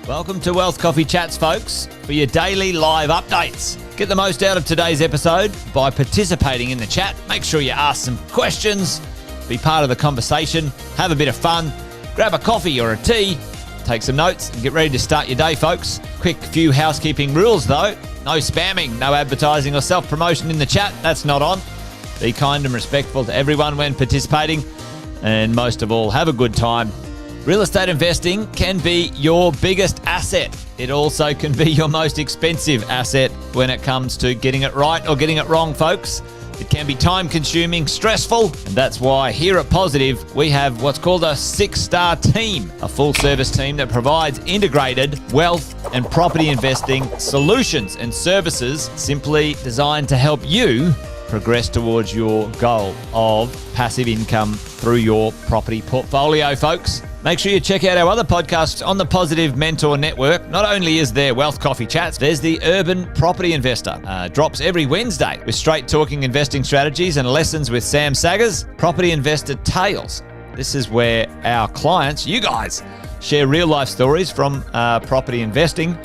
Welcome to Wealth Coffee Chats, folks, for your daily live updates. Get the most out of today's episode by participating in the chat. Make sure you ask some questions, be part of the conversation, have a bit of fun, grab a coffee or a tea, take some notes, and get ready to start your day, folks. Quick few housekeeping rules, though. No spamming, no advertising or self-promotion in the chat. That's not on. Be kind and respectful to everyone when participating. And most of all, have a good time. Real estate investing can be your biggest asset. It also can be your most expensive asset when it comes to getting it right or getting it wrong, folks. It can be time-consuming, stressful, and that's why here at Positive, we have what's called a 6-star team, a full-service team that provides integrated wealth and property investing solutions and services simply designed to help you progress towards your goal of passive income through your property portfolio, folks. Make sure you check out our other podcasts on the Positive Mentor Network. Not only is there Wealth Coffee Chats, there's the Urban Property Investor. Drops every Wednesday with straight talking investing strategies and lessons with Sam Saggers. Property Investor Tales. This is where our clients, you guys, share real life stories from property investing,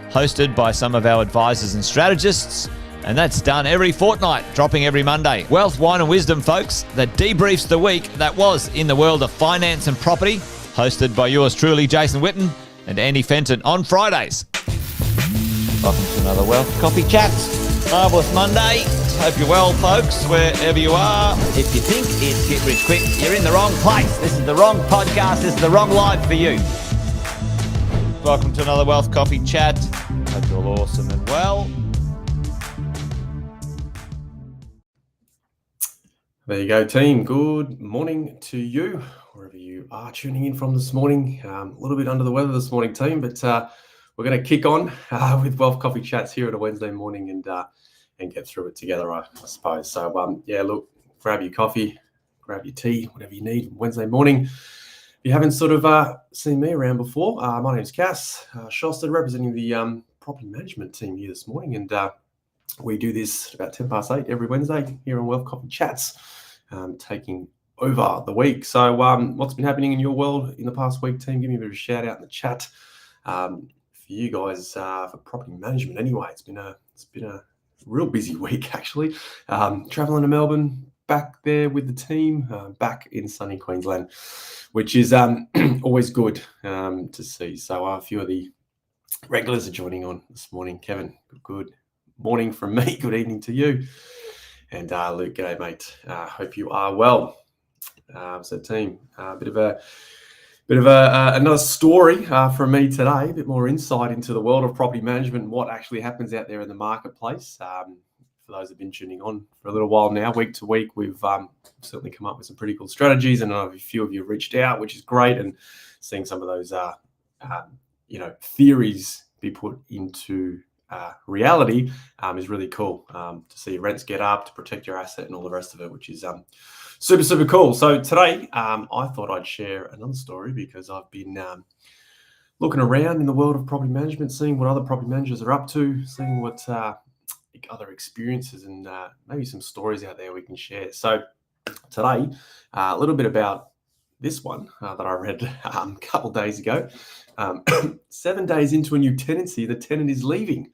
hosted by some of our advisors and strategists. And that's done every fortnight, dropping every Monday. Wealth, Wine and Wisdom, folks, that debriefs the week that was in the world of finance and property, hosted by yours truly, Jason Witten and Andy Fenton on Fridays. Welcome to another Wealth Coffee Chats. Marvellous Monday. Hope you're well, folks, wherever you are. If you think it's Get Rich Quick, you're in the wrong place. This is the wrong podcast. This is the wrong live for you. Welcome to another Wealth Coffee Chat. Hope you're all awesome and well. There you go, team. Good morning to you, wherever you are tuning in from this morning. A little bit under the weather this morning, team, but we're going to kick on with Wealth Coffee Chats here at a Wednesday morning and get through it together, I suppose. So, yeah, look, grab your coffee, grab your tea, whatever you need Wednesday morning. If you haven't sort of seen me around before, my name's Cass Shosted, representing the property management team here this morning, and we do this about 8:10 every Wednesday here on Wealth Coffee Chats, taking over the week. So what's been happening in your world in the past week, team? Give me a bit of a shout out in the chat. For you guys, for property management anyway, it's been a real busy week, actually. Traveling to Melbourne, back there with the team, back in sunny Queensland, which is always good to see. So a few of the regulars are joining on this morning. Kevin, good morning from me. Good evening to you. And Luke, g'day, mate. Hope you are well. So, team, a bit of another story from me today. A bit more insight into the world of property management and what actually happens out there in the marketplace. For those who've been tuning on for a little while now, week to week, we've certainly come up with some pretty cool strategies, and a few of you have reached out, which is great. And seeing some of those, theories be put into reality is really cool to see rents get up, to protect your asset and all the rest of it, which is super, super cool. So today I thought I'd share another story because I've been looking around in the world of property management, seeing what other property managers are up to, seeing what other experiences and maybe some stories out there we can share. So today, a little bit about this one that I read a couple of days ago. 7 days into a new tenancy, the tenant is leaving.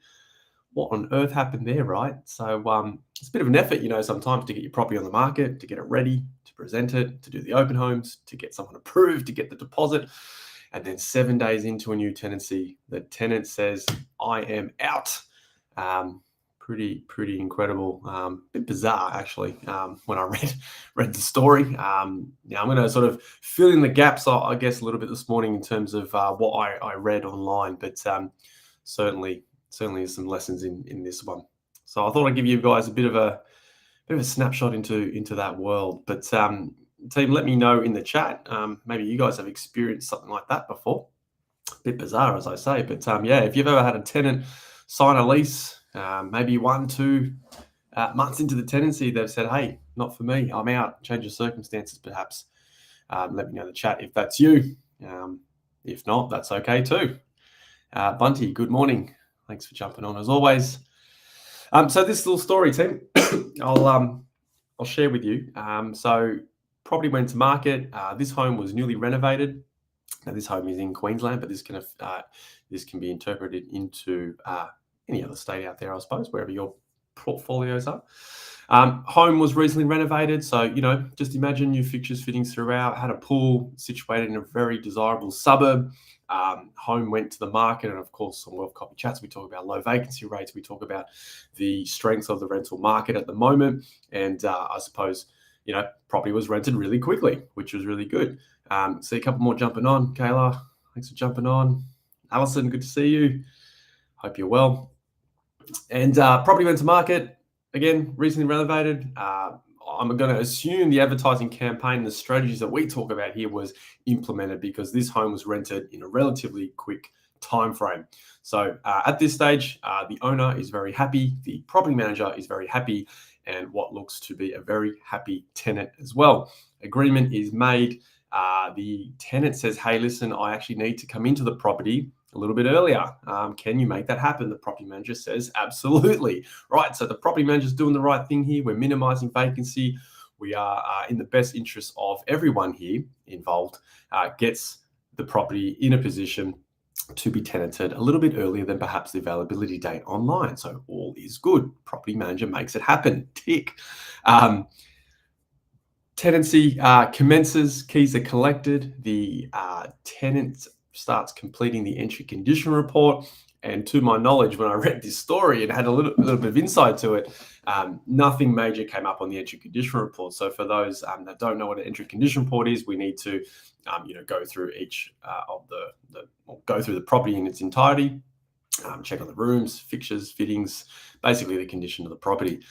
What on earth happened there, right? So it's a bit of an effort, sometimes to get your property on the market, to get it ready, to present it, to do the open homes, to get someone approved, to get the deposit. And then 7 days into a new tenancy, the tenant says, I am out. Pretty incredible. Bit bizarre, actually, when I read the story. I'm going to sort of fill in the gaps, I guess, a little bit this morning in terms of what I read online, but certainly there's some lessons in this one. So I thought I'd give you guys a bit of a snapshot into that world. But team, let me know in the chat. Maybe you guys have experienced something like that before. A bit bizarre, as I say, but if you've ever had a tenant sign a lease, maybe 1-2 months into the tenancy, they've said, hey, not for me, I'm out, change of circumstances perhaps. Let me know in the chat if that's you. If not, that's okay too. Bunty, good morning. Thanks for jumping on as always. So this little story, team, I'll share with you. So property went to market. This home was newly renovated. Now, this home is in Queensland, but this can be interpreted into any other state out there, I suppose, wherever your portfolios are. Home was recently renovated, so just imagine new fixtures, fittings throughout. Had a pool situated in a very desirable suburb. Home went to the market, and of course, on Wealth Copy Chats, we talk about low vacancy rates. We talk about the strength of the rental market at the moment, and I suppose property was rented really quickly, which was really good. See a couple more jumping on. Kayla, thanks for jumping on. Alison, good to see you. Hope you're well. And property went to market. Again, recently renovated. I'm going to assume the advertising campaign, the strategies that we talk about here was implemented because this home was rented in a relatively quick time frame. So at this stage, the owner is very happy. The property manager is very happy, and what looks to be a very happy tenant as well. Agreement is made. The tenant says, hey, listen, I actually need to come into the property a little bit earlier. Can you make that happen? The property manager says, absolutely. Right. So the property manager is doing the right thing here. We're minimizing vacancy. We are in the best interest of everyone here involved, gets the property in a position to be tenanted a little bit earlier than perhaps the availability date online. So all is good. Property manager makes it happen. Tick. Tenancy commences, keys are collected. The tenant starts completing the entry condition report. And to my knowledge, when I read this story and had a little bit of insight to it, nothing major came up on the entry condition report. So for those that don't know what an entry condition report is, we need to, go through each go through the property in its entirety, check on the rooms, fixtures, fittings, basically the condition of the property.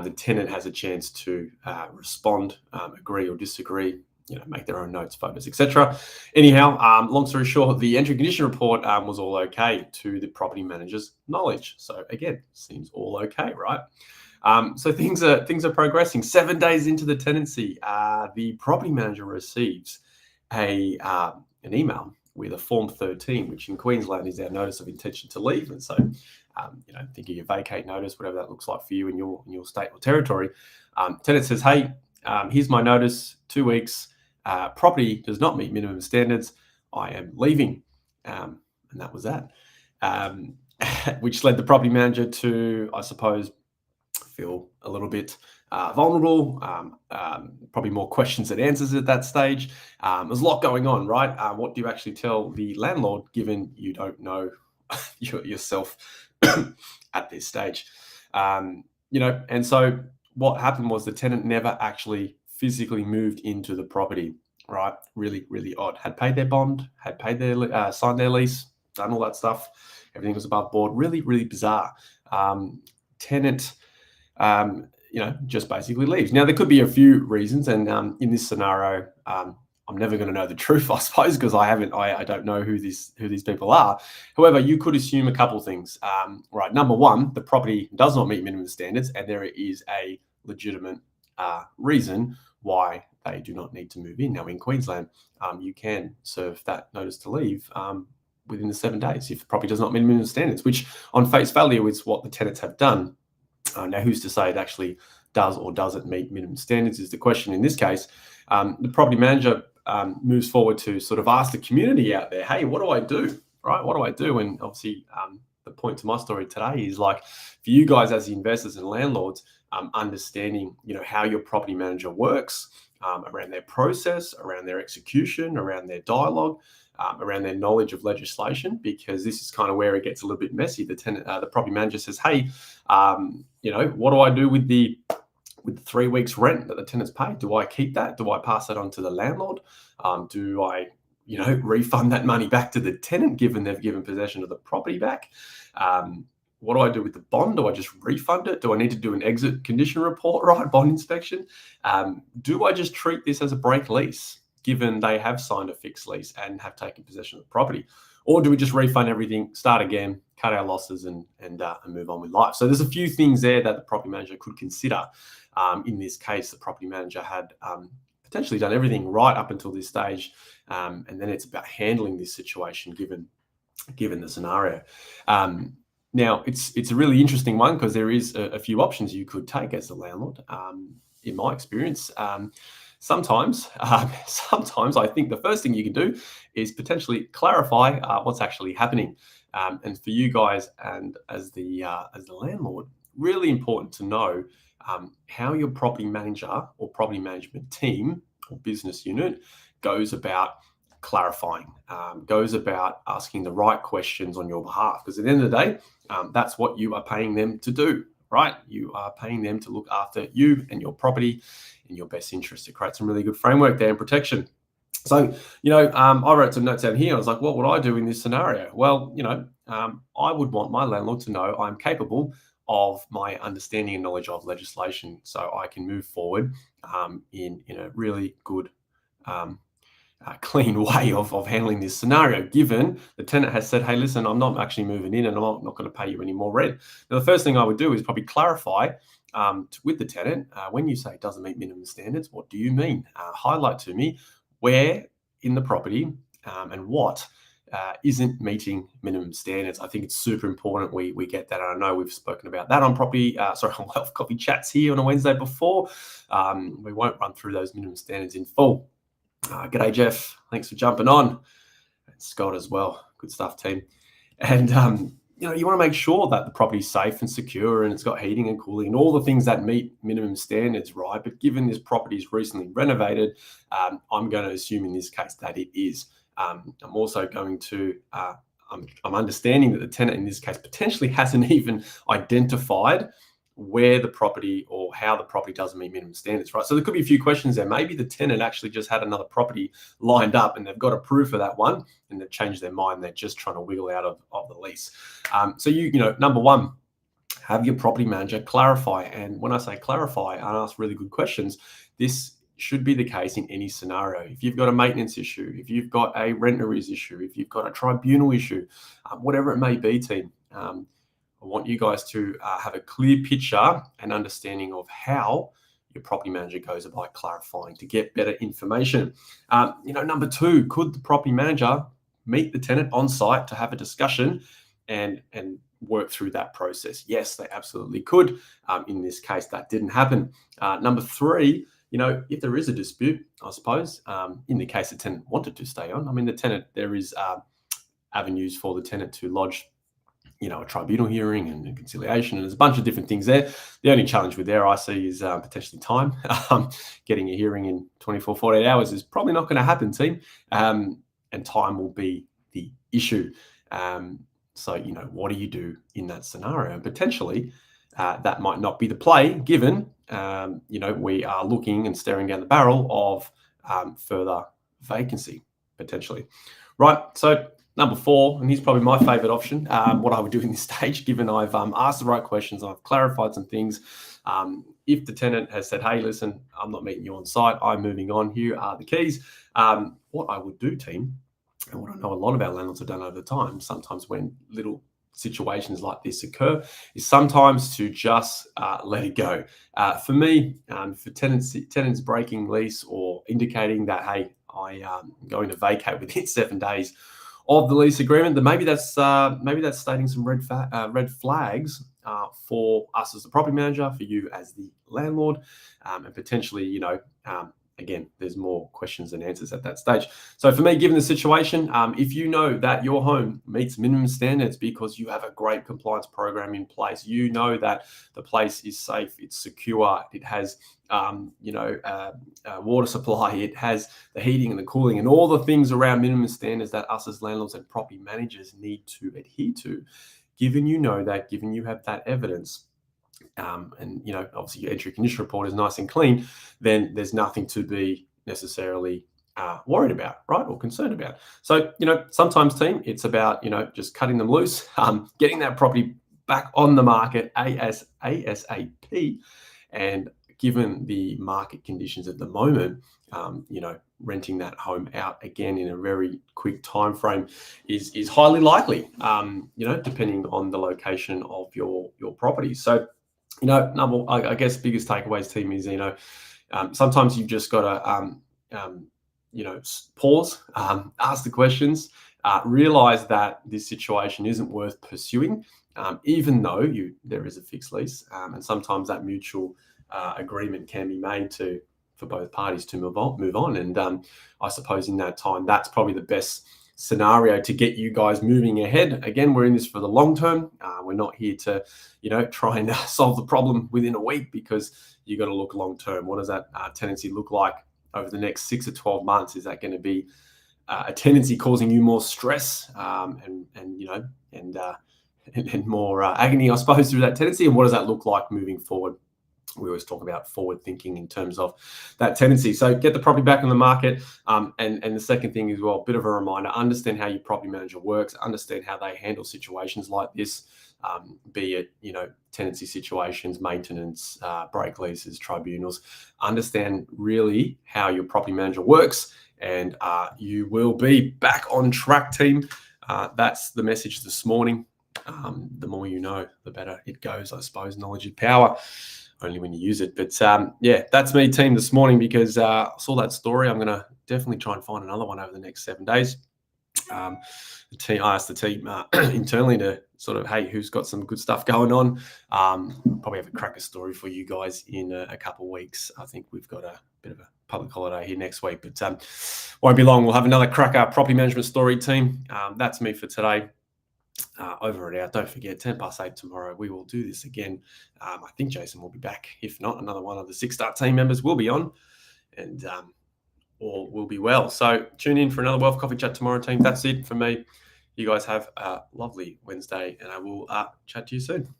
The tenant has a chance to respond, agree or disagree, make their own notes, photos, etc. Anyhow, long story short, the entry condition report was all okay to the property manager's knowledge. So again, seems all okay, right? So things are progressing. 7 days into the tenancy, the property manager receives an email with a Form 13, which in Queensland is our notice of intention to leave. And so, think of your vacate notice, whatever that looks like for you in your state or territory. Tenant says, hey, here's my notice, 2 weeks. Property does not meet minimum standards. I am leaving. And that was that, which led the property manager to, I suppose, feel a little bit vulnerable, probably more questions than answers at that stage. There's a lot going on, right? What do you actually tell the landlord given you don't know yourself at this stage? And so what happened was the tenant never actually physically moved into the property, right? Really, really odd. Had paid their bond, had paid their signed their lease, done all that stuff. Everything was above board. Really, really bizarre. Tenant, just basically leaves. Now there could be a few reasons, and in this scenario, I'm never going to know the truth, I suppose, because I don't know who these people are. However, you could assume a couple of things. Right, number one, the property does not meet minimum standards, and there is a legitimate reason why they do not need to move in. Now, in Queensland, you can serve that notice to leave within the 7 days if the property does not meet minimum standards, which on face value is what the tenants have done. Now, who's to say it actually does or doesn't meet minimum standards is the question in this case. The property manager moves forward to sort of ask the community out there, hey, what do I do, right? What do I do? And obviously, the point to my story today is like for you guys as the investors and landlords, understanding, how your property manager works, around their process, around their execution, around their dialogue, around their knowledge of legislation, because this is kind of where it gets a little bit messy. The property manager says, hey, what do I do with the 3 weeks rent that the tenant's paid? Do I keep that? Do I pass that on to the landlord? Do I, refund that money back to the tenant given they've given possession of the property back? What do I do with the bond? Do I just refund it? Do I need to do an exit condition report, right? Bond inspection? Do I just treat this as a break lease, given they have signed a fixed lease and have taken possession of the property? Or do we just refund everything, start again, cut our losses and move on with life? So there's a few things there that the property manager could consider. In this case, the property manager had potentially done everything right up until this stage. And then it's about handling this situation given the scenario. Now, it's a really interesting one because there is a few options you could take as a landlord, in my experience. sometimes I think the first thing you can do is potentially clarify what's actually happening. And for you guys, and as the landlord, really important to know how your property manager or property management team or business unit goes about clarifying, goes about asking the right questions on your behalf. Because at the end of the day, that's what you are paying them to do, right? You are paying them to look after you and your property in your best interest, to create some really good framework there and protection. So, I wrote some notes down here. I was like, what would I do in this scenario? Well, I would want my landlord to know I'm capable of my understanding and knowledge of legislation, so I can move forward in a really good, clean way of handling this scenario, given the tenant has said, hey, listen, I'm not actually moving in and I'm not going to pay you any more rent. Now, the first thing I would do is probably clarify with the tenant, when you say it doesn't meet minimum standards, what do you mean? Highlight to me where in the property and what isn't meeting minimum standards. I think it's super important we get that. And I know we've spoken about that on on Wealth Coffee Chats here on a Wednesday before. We won't run through those minimum standards in full. G'day, Jeff. Thanks for jumping on. And Scott as well. Good stuff, team. And you want to make sure that the property's safe and secure and it's got heating and cooling and all the things that meet minimum standards, right? But given this property is recently renovated, I'm going to assume in this case that it is. I'm also going to, I'm understanding that the tenant in this case potentially hasn't even identified where the property or how the property doesn't meet minimum standards, right? So there could be a few questions there. Maybe the tenant actually just had another property lined up and they've got approved for that one and they've changed their mind. They're just trying to wiggle out of the lease. So number one, have your property manager clarify. And when I say clarify and ask really good questions, this should be the case in any scenario. If you've got a maintenance issue, if you've got a rent arrears issue, if you've got a tribunal issue, whatever it may be, team, I want you guys to have a clear picture and understanding of how your property manager goes about clarifying to get better information. Number two, could the property manager meet the tenant on site to have a discussion and work through that process? Yes, they absolutely could. In this case, that didn't happen. Number three, if there is a dispute, I suppose, in the case the tenant wanted to stay on, there is avenues for the tenant to lodge a tribunal hearing and a conciliation, and there's a bunch of different things there. The only challenge with there I see is potentially time. Getting a hearing in 24, 48 hours is probably not going to happen, team. And time will be the issue. So, what do you do in that scenario? Potentially, that might not be the play, given, we are looking and staring down the barrel of further vacancy, potentially. Right, so number four, and here's probably my favorite option, what I would do in this stage, given I've asked the right questions, I've clarified some things. If the tenant has said, hey, listen, I'm not meeting you on site, I'm moving on, here are the keys. What I would do, team, and what I know a lot of our landlords have done over time, sometimes when little situations like this occur, is sometimes to just let it go. For me, for tenants breaking lease or indicating that, hey, I am going to vacate within 7 days of the lease agreement, then maybe that's stating some red flags for us as the property manager, for you as the landlord, and potentially, again, there's more questions than answers at that stage. So for me, given the situation, if you know that your home meets minimum standards because you have a great compliance program in place, you know that the place is safe, it's secure, it has water supply, it has the heating and the cooling and all the things around minimum standards that us as landlords and property managers need to adhere to, given you have that evidence, and obviously your entry condition report is nice and clean, then there's nothing to be necessarily worried about, right, or concerned about. So sometimes, team, it's about just cutting them loose, getting that property back on the market ASAP, and given the market conditions at the moment, renting that home out again in a very quick time frame is highly likely, depending on the location of your property. So I guess biggest takeaways, team, is sometimes you've just got to pause, ask the questions, realize that this situation isn't worth pursuing, even though there is a fixed lease, and sometimes that mutual agreement can be made to for both parties to move on. And I suppose in that time, that's probably the best scenario to get you guys moving ahead. Again, we're in this for the long term. We're not here to, try and solve the problem within a week, because you got to look long term. What does that tenancy look like over the next 6 to 12 months? Is that going to be a tenancy causing you more stress and more agony, I suppose, through that tenancy? And what does that look like moving forward? We always talk about forward thinking in terms of that tenancy. So get the property back on the market. And the second thing as well, a bit of a reminder, understand how your property manager works, understand how they handle situations like this, be it, tenancy situations, maintenance, break leases, tribunals. Understand really how your property manager works, and you will be back on track, team. That's the message this morning. The more you know, the better it goes, I suppose. Knowledge is power, only when you use it. But that's me, team, this morning, because I saw that story. I'm going to definitely try and find another one over the next 7 days. I asked the team internally to sort of, hey, who's got some good stuff going on? Probably have a cracker story for you guys in a couple of weeks. I think we've got a bit of a public holiday here next week, but won't be long. We'll have another cracker property management story, team. That's me for today. Over and out. Don't forget, 8:10 tomorrow, we will do this again. I think Jason will be back. If not, another one of the 6-star team members will be on, and all will be well. So tune in for another Wealth Coffee Chat tomorrow, team. That's it for me. You guys have a lovely Wednesday, and I will chat to you soon.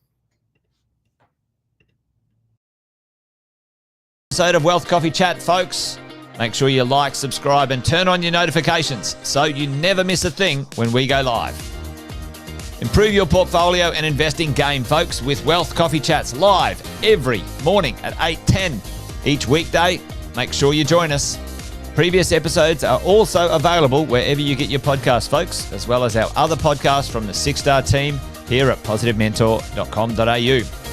Episode of Wealth Coffee Chat, folks. Make sure you like, subscribe, and turn on your notifications so you never miss a thing when we go live. Improve your portfolio and investing game, folks, with Wealth Coffee Chats live every morning at 8:10 each weekday. Make sure you join us. Previous episodes are also available wherever you get your podcasts, folks, as well as our other podcasts from the 6-star team here at positivementor.com.au.